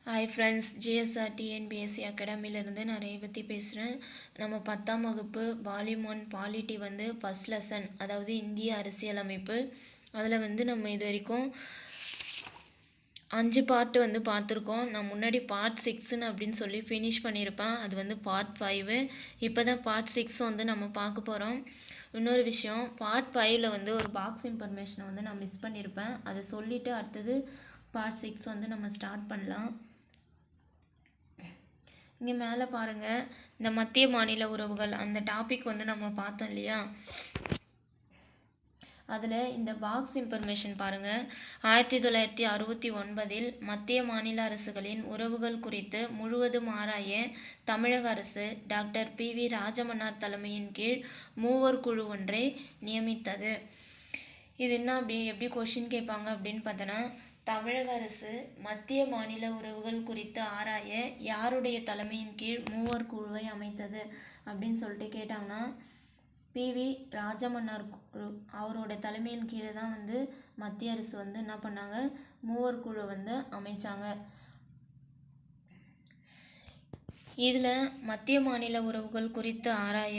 Hi friends, GSR TNPSC அகாடமிலேருந்து நான் ரேவதி பேசுகிறேன். நம்ம 10ஆம் வகுப்பு வால்யூம் 1 பாலிட்டி ஃபஸ்ட் லெசன், அதாவது இந்திய அரசியலமைப்பு. அதில் நம்ம இது வரைக்கும் 5 பார்ட்டு பார்த்துருக்கோம். நான் முன்னாடி பார்ட் 6ன்னு அப்படின்னு சொல்லி ஃபினிஷ் பண்ணியிருப்பேன். அது பார்ட் 5. இப்போ தான் பார்ட் 6 நம்ம பார்க்க போகிறோம். இன்னொரு விஷயம், பார்ட் 5ல் ஒரு பாக்ஸ் இன்ஃபர்மேஷனை நான் மிஸ் பண்ணியிருப்பேன். அதை சொல்லிவிட்டு அடுத்தது பார்ட் 6 நம்ம ஸ்டார்ட் பண்ணலாம். இங்கே மேலே பாருங்கள், இந்த மத்திய மாநில உறவுகள் அந்த டாபிக் நம்ம பார்த்தோம் இல்லையா. அதில் இந்த பாக்ஸ் இன்ஃபர்மேஷன் பாருங்கள். 1969 மத்திய மாநில அரசுகளின் உறவுகள் குறித்து முழுவதும் ஆராய தமிழக அரசு டாக்டர் PV ராஜமன்னார் தலைமையின் கீழ் 3 குழு ஒன்றை நியமித்தது. இது என்ன எப்படி கொஷின் கேட்பாங்க அப்படின்னு பார்த்தோன்னா, தமிழக அரசு மத்திய மாநில உறவுகள் குறித்து ஆராய யாருடைய தலைமையின் கீழ் 3 குழுவை அமைத்தது அப்படின்னு சொல்லிட்டு கேட்டாங்கன்னா, PV ராஜமன்னார் குழு அவரோட தலைமையின் கீழே தான் மத்திய அரசு என்ன பண்ணாங்க, 3 குழு அமைச்சாங்க. இதில் மத்திய மாநில உறவுகள் குறித்து ஆராய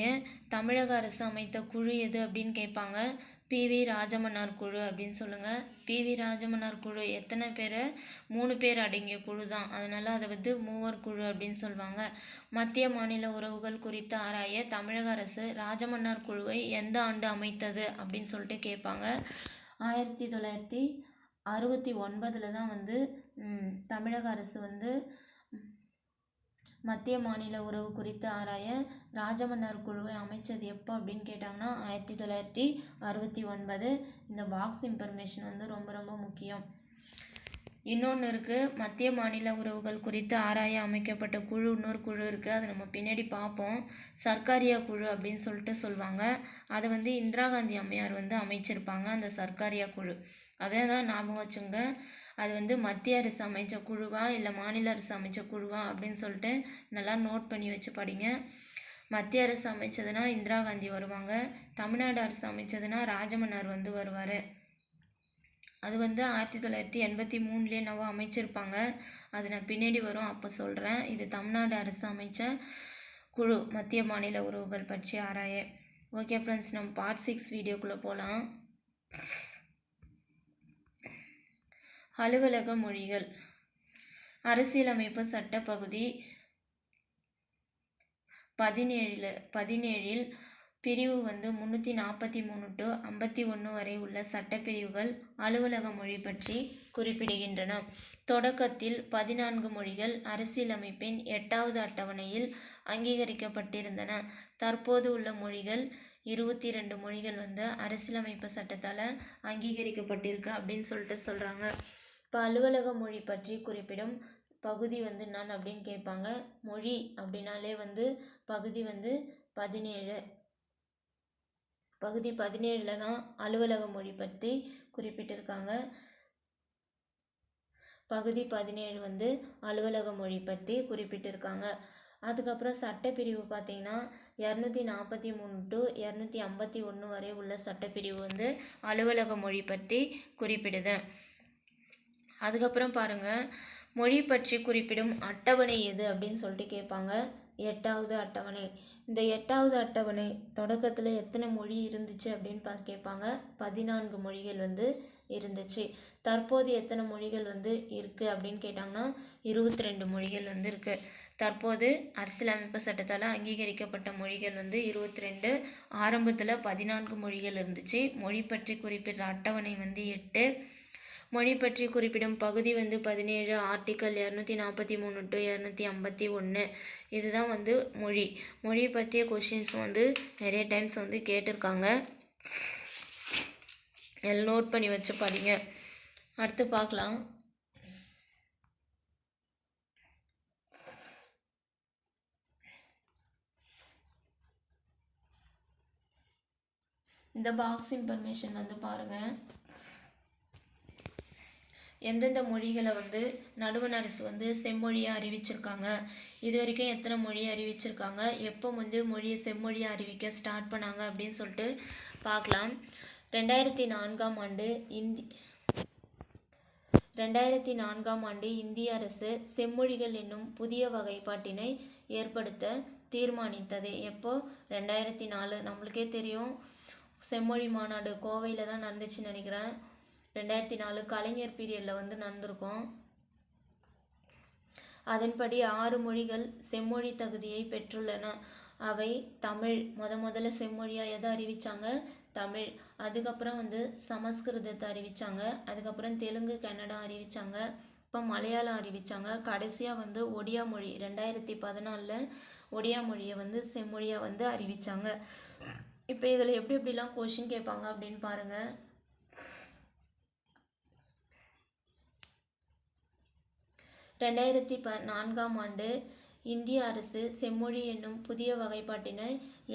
தமிழக அரசு அமைத்த குழு எது அப்படின்னு கேட்பாங்க. PV ராஜமன்னார் குழு அப்படின்னு சொல்லுங்கள். PV ராஜமன்னார் குழு எத்தனை பேர்? 3 பேர் அடங்கிய குழு தான். அதனால் அதை 3 குழு அப்படின்னு சொல்லுவாங்க. மத்திய மாநில உறவுகள் குறித்து ஆராய தமிழக அரசு ராஜமன்னார் குழுவை எந்த ஆண்டு அமைத்தது அப்படின்னு சொல்லிட்டு கேட்பாங்க. 1969 தான் தமிழக அரசு மத்திய மாநில உறவு குறித்து ஆராய ராஜமன்னார் குழுவை அமைச்சது எப்போ அப்படின்னு கேட்டாங்கன்னா 1969. இந்த பாக்ஸ் இன்ஃபர்மேஷன் ரொம்ப ரொம்ப முக்கியம். இன்னொன்று இருக்குது, மத்திய மாநில உறவுகள் குறித்து ஆராய அமைக்கப்பட்ட குழு இன்னொரு குழு இருக்குது. அதை நம்ம பின்னாடி பார்ப்போம். சர்க்காரியா குழு அப்படின்னு சொல்லிட்டு சொல்லுவாங்க. அதை இந்திரா காந்தி அம்மையார் அமைச்சிருப்பாங்க, அந்த சர்க்காரியா குழு. அதை தான் ஞாபகம் வச்சுங்க. அது மத்திய அரசு அமைச்ச குழுவா இல்லை மாநில அரசு அமைச்ச குழுவா அப்படின்னு சொல்லிட்டு நல்லா நோட் பண்ணி வச்சு படிங்க. மத்திய அரசு அமைச்சதுன்னா இந்திரா காந்தி வருவாங்க. தமிழ்நாடு அரசு அமைச்சதுன்னா ராஜமன்னார் வருவார். அது 1983 நம்ம அமைச்சிருப்பாங்க. அது நான் பின்னாடி வரும், அப்போ சொல்கிறேன். இது தமிழ்நாடு அரசு அமைச்ச குழு, மத்திய மாநில உறவுகள் பற்றி ஆராய. ஓகே ஃப்ரெண்ட்ஸ், நம்ம பார்ட் 6 வீடியோக்குள்ளே போகலாம். அலுவலக மொழிகள். அரசியலமைப்பு சட்ட பகுதி 17 பிரிவு 343 to 51 வரை உள்ள சட்டப்பிரிவுகள் அலுவலக மொழி பற்றி குறிப்பிடுகின்றன. தொடக்கத்தில் 14 மொழிகள் அரசியலமைப்பின் 8வது அட்டவணையில் அங்கீகரிக்கப்பட்டிருந்தன. தற்போது உள்ள மொழிகள் 22 மொழிகள் அரசியலமைப்பு சட்டத்தால் அங்கீகரிக்கப்பட்டிருக்கு அப்படின்னு சொல்லிட்டு சொல்கிறாங்க. இப்போ அலுவலக மொழி பற்றி குறிப்பிடும் பகுதி என்னன்னு அப்படின்னு கேட்பாங்க. மொழி அப்படின்னாலே பகுதி 17. பகுதி 17 தான் அலுவலக மொழி பற்றி குறிப்பிட்டிருக்காங்க. பகுதி 17 அலுவலக மொழி பற்றி குறிப்பிட்டிருக்காங்க. அதுக்கப்புறம் சட்டப்பிரிவு பார்த்தீங்கன்னா 243 to 251 வரை உள்ள சட்டப்பிரிவு அலுவலக மொழி பற்றி குறிப்பிடுது. அதுக்கப்புறம் பாருங்கள், மொழி பற்றி குறிப்பிடும் அட்டவணை எது அப்படின்னு சொல்லிட்டு கேட்பாங்க. 8வது அட்டவணை. இந்த 8வது அட்டவணை தொடக்கத்தில் எத்தனை மொழி இருந்துச்சு அப்படின்னு கேட்பாங்க. 14 மொழிகள் இருந்துச்சு. தற்போது எத்தனை மொழிகள் இருக்குது அப்படின்னு கேட்டாங்கன்னா 22 மொழிகள் இருக்குது. தற்போது அரசியலமைப்பு சட்டத்தால் அங்கீகரிக்கப்பட்ட மொழிகள் 22. ஆரம்பத்தில் 14 மொழிகள் இருந்துச்சு. மொழி பற்றி குறிப்பிடுற அட்டவணை 8. மொழி பற்றி குறிப்பிடும் பகுதி 17. Article 243 to 251. இதுதான் மொழி. மொழி பற்றிய கொஷின்ஸ் நிறைய டைம்ஸ் கேட்டிருக்காங்க. எல்லாம் நோட் பண்ணி வச்சு படிங்க. அடுத்து பார்க்கலாம். இந்த பாக்ஸ் இன்ஃபர்மேஷன் பாருங்கள். எந்தெந்த மொழிகளை நடுவண் அரசு செம்மொழியாக அறிவிச்சிருக்காங்க, இது வரைக்கும் எத்தனை மொழியை அறிவிச்சிருக்காங்க, எப்போ மொழியை செம்மொழியாக அறிவிக்க ஸ்டார்ட் பண்ணாங்க அப்படின்னு சொல்லிட்டு பார்க்கலாம். 2004ஆம் ஆண்டு 2004ஆம் ஆண்டு இந்திய அரசு செம்மொழிகள் என்னும் புதிய வகைப்பாட்டினை ஏற்படுத்த தீர்மானித்தது. எப்போ? 2004. நம்மளுக்கே தெரியும், செம்மொழி மாநாடு கோவையில் தான் நடந்துச்சுன்னு நினைக்கிறேன். 2004 கலைஞர் பீரியடில் வந்து நடந்திருக்கும். அதன்படி 6 மொழிகள் செம்மொழி தகுதியை பெற்றுள்ளன. அவை தமிழ், முதல்ல செம்மொழியாக எதை அறிவித்தாங்க? தமிழ். அதுக்கப்புறம் வந்து சமஸ்கிருதத்தை அறிவித்தாங்க. அதுக்கப்புறம் தெலுங்கு, கன்னடம் அறிவித்தாங்க. இப்போ மலையாளம் அறிவித்தாங்க. கடைசியாக வந்து ஒடியா மொழி 2014 ஒடியா மொழியை வந்து செம்மொழியாக வந்து அறிவித்தாங்க. இப்போ இதில் எப்படிலாம் கொஷின் கேட்பாங்க அப்படின்னு பாருங்கள். 2004ஆம் ஆண்டு இந்திய அரசு செம்மொழி என்னும் புதிய வகைப்பாட்டினை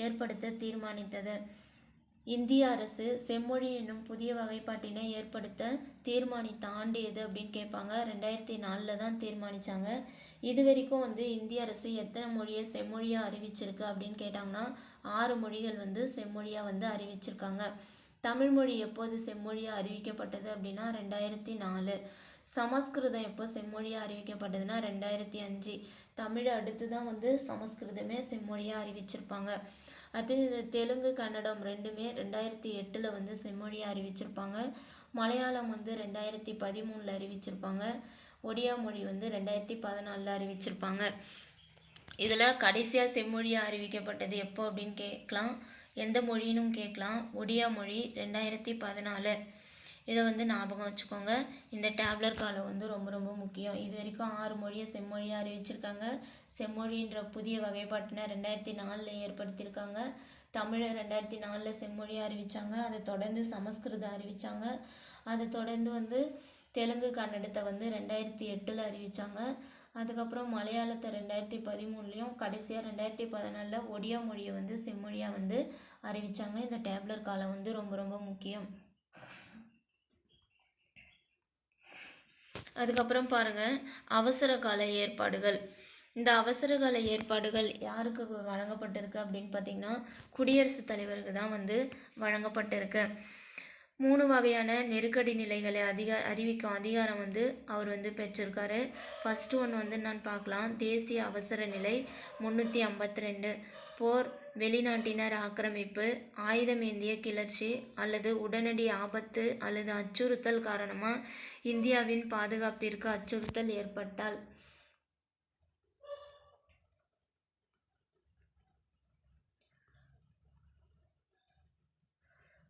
ஏற்படுத்த தீர்மானித்தது. இந்திய அரசு செம்மொழி என்னும் புதிய வகைப்பாட்டினை ஏற்படுத்த தீர்மானித்த ஆண்டு எது அப்படின்னு கேட்பாங்க. 2004 தான் தீர்மானித்தாங்க. இது வரைக்கும் வந்து இந்திய அரசு எத்தனை மொழியை செம்மொழியாக அறிவிச்சிருக்கு அப்படின்னு கேட்டாங்கன்னா 6 மொழிகள் வந்து செம்மொழியாக வந்து அறிவிச்சிருக்காங்க. தமிழ்மொழி எப்போது செம்மொழியாக அறிவிக்கப்பட்டது அப்படின்னா 2004. சமஸ்கிருதம் எப்போ செம்மொழியாக அறிவிக்கப்பட்டதுன்னா 2005. தமிழ் அடுத்து தான் வந்து சமஸ்கிருதமே செம்மொழியாக அறிவிச்சிருப்பாங்க. அது தெலுங்கு, கன்னடம் ரெண்டுமே 2008 வந்து செம்மொழியாக அறிவிச்சிருப்பாங்க. மலையாளம் வந்து 2013 அறிவிச்சிருப்பாங்க. ஒடியா மொழி வந்து 2014 அறிவிச்சிருப்பாங்க. இதில் கடைசியாக செம்மொழியாக அறிவிக்கப்பட்டது எப்போ அப்படின்னு கேட்கலாம். எந்த மொழினும் கேட்கலாம். ஒடியா மொழி 2014. இதை வந்து ஞாபகம் வச்சுக்கோங்க. இந்த டேப்லர் காலம் வந்து ரொம்ப முக்கியம். இது வரைக்கும் 6 மொழியை செம்மொழியாக அறிவிச்சிருக்காங்க. செம்மொழின்ற புதிய வகைப்பாட்டினை 2004 ஏற்படுத்தியிருக்காங்க. தமிழை 2004 செம்மொழியாக அறிவித்தாங்க. அதை தொடர்ந்து சமஸ்கிருதம் அறிவித்தாங்க. அதை தொடர்ந்து வந்து தெலுங்கு, கன்னடத்தை வந்து 2008 அறிவித்தாங்க. அதுக்கப்புறம் மலையாளத்தை 2013, கடைசியாக 2014 ஒடியா மொழியை வந்து செம்மொழியாக வந்து அறிவித்தாங்க. இந்த டேப்லர் காலம் வந்து ரொம்ப முக்கியம். அதுக்கப்புறம் பாருங்கள், அவசர கால ஏற்பாடுகள். இந்த அவசர கால ஏற்பாடுகள் யாருக்கு வழங்கப்பட்டிருக்கு அப்படின்னு பார்த்திங்கன்னா குடியரசுத் தலைவருக்கு தான் வந்து வழங்கப்பட்டிருக்கு. 3 வகையான நெருக்கடி நிலைகளை அறிவிக்கும் அதிகாரம் வந்து அவர் வந்து பெற்றிருக்காரு. ஃபஸ்ட்டு ஒன்று வந்து நான் பார்க்கலாம். தேசிய அவசர நிலை 352. போர், வெளிநாட்டினர் ஆக்கிரமிப்பு, ஆயுதமேந்திய கிளர்ச்சி அல்லது உடனடி ஆபத்து அல்லது அச்சுறுத்தல் காரணமாக இந்தியாவின் பாதுகாப்பிற்கு அச்சுறுத்தல் ஏற்பட்டால்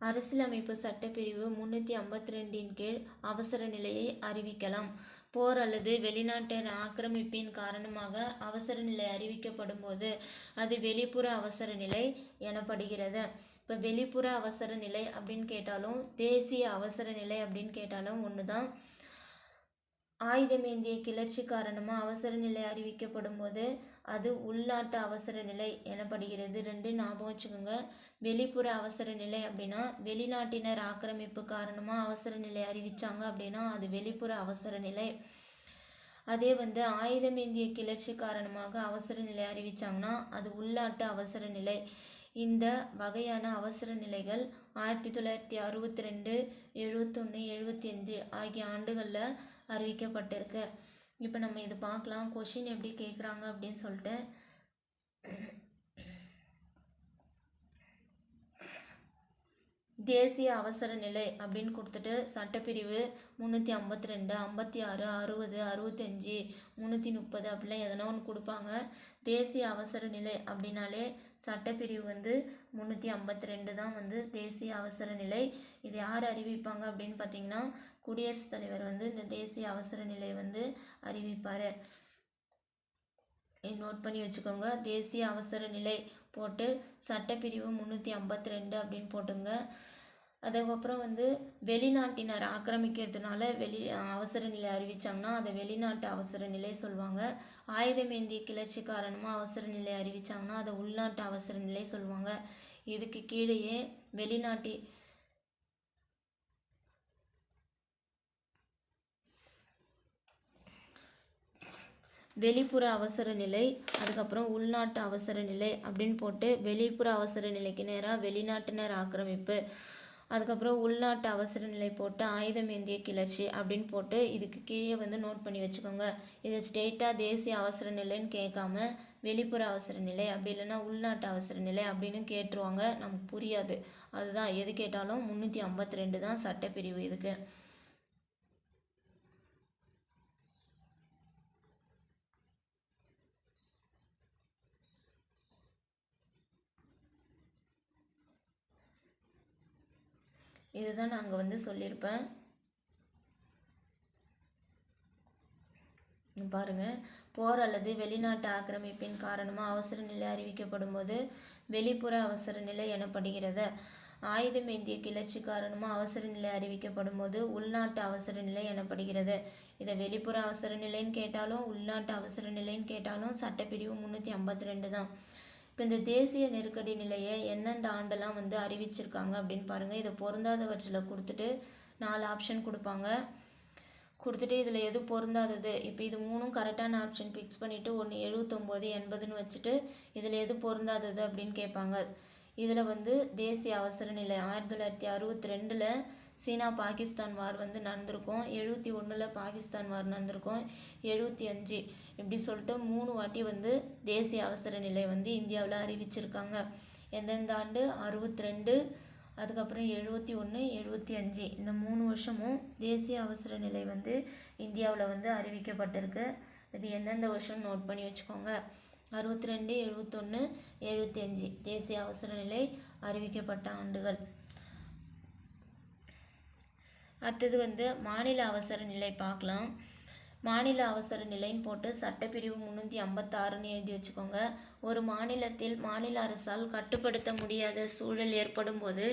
அரசியலமைப்பு சட்டப்பிரிவு 352 கீழ் அவசர நிலையை அறிவிக்கலாம். போர் அல்லது வெளிநாட்டு ஆக்கிரமிப்பின் காரணமாக அவசர நிலை அறிவிக்கப்படும் போது அது வெளிப்புற அவசர நிலை எனப்படுகிறது. இப்போ வெளிப்புற அவசர நிலை அப்படின்னு கேட்டாலும் தேசிய அவசர நிலை அப்படின்னு கேட்டாலும் ஒன்று தான். ஆயுதமேந்திய கிளர்ச்சி காரணமாக அவசர நிலை அறிவிக்கப்படும் போது அது உள்நாட்டு அவசர நிலை எனப்படுகிறது. 2 ஞாபகம் வச்சுக்கோங்க. வெளிப்புற அவசர நிலை அப்படின்னா வெளிநாட்டினர் ஆக்கிரமிப்பு காரணமாக அவசர நிலை அறிவித்தாங்க அப்படின்னா அது வெளிப்புற அவசர நிலை. அதே வந்து ஆயுதமேந்திய கிளர்ச்சி காரணமாக அவசர நிலை அறிவித்தாங்கன்னா அது உள்நாட்டு அவசர நிலை. இந்த வகையான அவசர நிலைகள் 1962, 71, 75 ஆகிய ஆண்டுகளில் அறிவிக்கப்பட்டிருக்கு. இப்போ நம்ம இது பார்க்கலாம், கொஷின் எப்படி கேட்குறாங்க அப்படின்னு சொல்லிட்டு. தேசிய அவசர நிலை அப்படின்னு கொடுத்துட்டு சட்டப்பிரிவு 352, 56, 60, 65, 330 அப்படிலாம் எதனா ஒன்று கொடுப்பாங்க. தேசிய அவசர நிலை அப்படின்னாலே சட்டப்பிரிவு வந்து 352 தான் வந்து தேசிய அவசர நிலை. இது யார் அறிவிப்பாங்க அப்படின்னு பார்த்தீங்கன்னா குடியரசுத் தலைவர் வந்து இந்த தேசிய அவசர நிலை வந்து அறிவிப்பார். நோட் பண்ணி வச்சுக்கோங்க. தேசிய அவசர நிலை போட்டு சட்டப்பிரிவு 352 அப்படின்னு போட்டுங்க. அதுக்கப்புறம் வந்து வெளிநாட்டினர் ஆக்கிரமிக்கிறதுனால அவசர நிலை அறிவித்தாங்கன்னா அதை வெளிநாட்டு அவசர நிலை சொல்லுவாங்க. ஆயுதமேந்திய கிளர்ச்சி காரணமாக அவசர நிலை அறிவித்தாங்கன்னா அதை உள்நாட்டு அவசர நிலை சொல்லுவாங்க. இதுக்கு கீழேயே வெளிப்புற அவசர நிலை, அதுக்கப்புறம் உள்நாட்டு அவசர நிலை அப்படின்னு போட்டு வெளிப்புற அவசர நிலைக்கு நேராக வெளிநாட்டினர் ஆக்கிரமிப்பு, அதுக்கப்புறம் உள்நாட்டு அவசர நிலை போட்டு ஆயுதம் ஏந்திய கிளர்ச்சி அப்படின்னு போட்டு இதுக்கு கீழே வந்து நோட் பண்ணி வச்சுக்கோங்க. இது ஸ்டேட்டாக தேசிய அவசர நிலைன்னு கேட்காம வெளிப்புற அவசர நிலை அப்படி இல்லைன்னா உள்நாட்டு அவசர நிலை அப்படின்னு கேட்டுருவாங்க, நமக்கு புரியாது. அதுதான் எது கேட்டாலும் 352 தான் சட்டப்பிரிவு இதுக்கு. இதுதான் நாங்கள் வந்து சொல்லியிருப்பேன். பாருங்கள், போர் அல்லது வெளிநாட்டு ஆக்கிரமிப்பின் காரணமாக அவசர நிலை அறிவிக்கப்படும் போது வெளிப்புற அவசர நிலை எனப்படுகிறது. ஆயுதம் ஏந்திய கிளர்ச்சி காரணமாக அவசர நிலை அறிவிக்கப்படும் போது உள்நாட்டு அவசர நிலை எனப்படுகிறது. இதை வெளிப்புற அவசர நிலைன்னு கேட்டாலும் உள்நாட்டு அவசர நிலைன்னு கேட்டாலும் சட்டப்பிரிவு 352 தான். இப்போ இந்த தேசிய நெருக்கடி நிலையை எந்தெந்த ஆண்டெல்லாம் வந்து அறிவிச்சிருக்காங்க அப்படின்னு பாருங்கள். இதை பொருந்தாதவற்றில் கொடுத்துட்டு 4 ஆப்ஷன் கொடுப்பாங்க. கொடுத்துட்டு இதில் எது பொருந்தாதது, இப்போ இது 3ம் கரெக்டான ஆப்ஷன் ஃபிக்ஸ் பண்ணிவிட்டு 1 79 80ன்னு வச்சுட்டு இதில் எது பொருந்தாதது அப்படின்னு கேட்பாங்க. இதில் வந்து தேசிய அவசர நிலை 1962 சீனா பாகிஸ்தான் வார் வந்து நடந்திருக்கும், 71 பாகிஸ்தான் வார் நடந்திருக்கும், 75 இப்படி சொல்லிட்டு 3 வாட்டி வந்து தேசிய அவசர நிலை வந்து இந்தியாவில் அறிவிச்சிருக்காங்க. எந்தெந்த ஆண்டு? 62, அதுக்கப்புறம் 71, 75 இந்த 3 வருஷமும் தேசிய அவசர நிலை வந்து இந்தியாவில் வந்து அறிவிக்கப்பட்டிருக்கு. இது எந்தெந்த வருஷம் நோட் பண்ணி வச்சுக்கோங்க. 62, 71, 75 தேசிய அவசர நிலை அறிவிக்கப்பட்ட ஆண்டுகள். அடுத்தது வந்து மாநில அவசர நிலை பார்க்கலாம். மாநில அவசர நிலைன்னு போட்டு சட்டப்பிரிவு 356ன்னு எழுதி வச்சுக்கோங்க. ஒரு மாநிலத்தில் மாநில அரசால் கட்டுப்படுத்த முடியாத சூழல் ஏற்படும் போது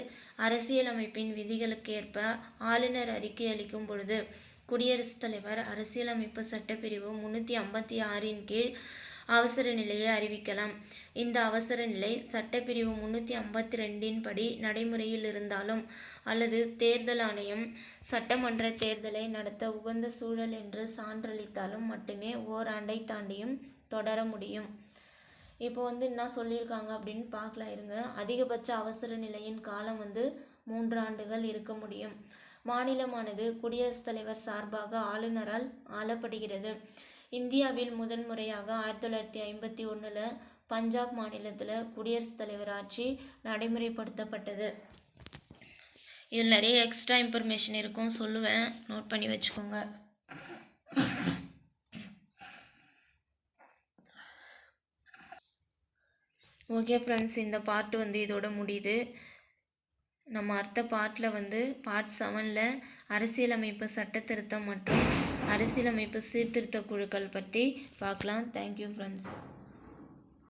அரசியலமைப்பின் விதிகளுக்கு ஏற்ப ஆளுநர் அறிக்கை அளிக்கும் பொழுது குடியரசுத் தலைவர் அரசியலமைப்பு சட்டப்பிரிவு 356ன் கீழ் அவசர நிலையை அறிவிக்கலாம். இந்த அவசர நிலை சட்டப்பிரிவு 352ன் படி நடைமுறையில் இருந்தாலும் அல்லது தேர்தல் ஆணையம் சட்டமன்ற தேர்தலை நடத்த உகந்த சூழல் என்று சான்றளித்தாலும் மட்டுமே ஓராண்டை தாண்டியும் தொடர முடியும். இப்போ வந்து என்ன சொல்லியிருக்காங்க அப்படின்னு பார்க்கலாம் இருங்க. அதிகபட்ச அவசர நிலையின் காலம் வந்து 3 ஆண்டுகள் இருக்க முடியும். மாநிலமானது குடியரசுத் தலைவர் சார்பாக ஆளுநரால் ஆளப்படுகிறது. இந்தியாவில் முதன் முறையாக 1951 பஞ்சாப் மாநிலத்தில் குடியரசுத் தலைவர் ஆட்சி நடைமுறைப்படுத்தப்பட்டது. இதில் நிறைய எக்ஸ்ட்ரா இன்ஃபர்மேஷன் இருக்கும், சொல்லுவேன், நோட் பண்ணி வச்சுக்கோங்க. ஓகே ஃப்ரெண்ட்ஸ், இந்த பார்ட் வந்து இதோட முடியுது. நம்ம அடுத்த பார்ட்டில் வந்து பார்ட் 7ல் அரசியலமைப்பு சட்ட திருத்தம் மற்றும் அரசியலமைப்பு சீர்திருத்த குழுக்கள் பற்றி பார்க்கலாம். Thank you friends.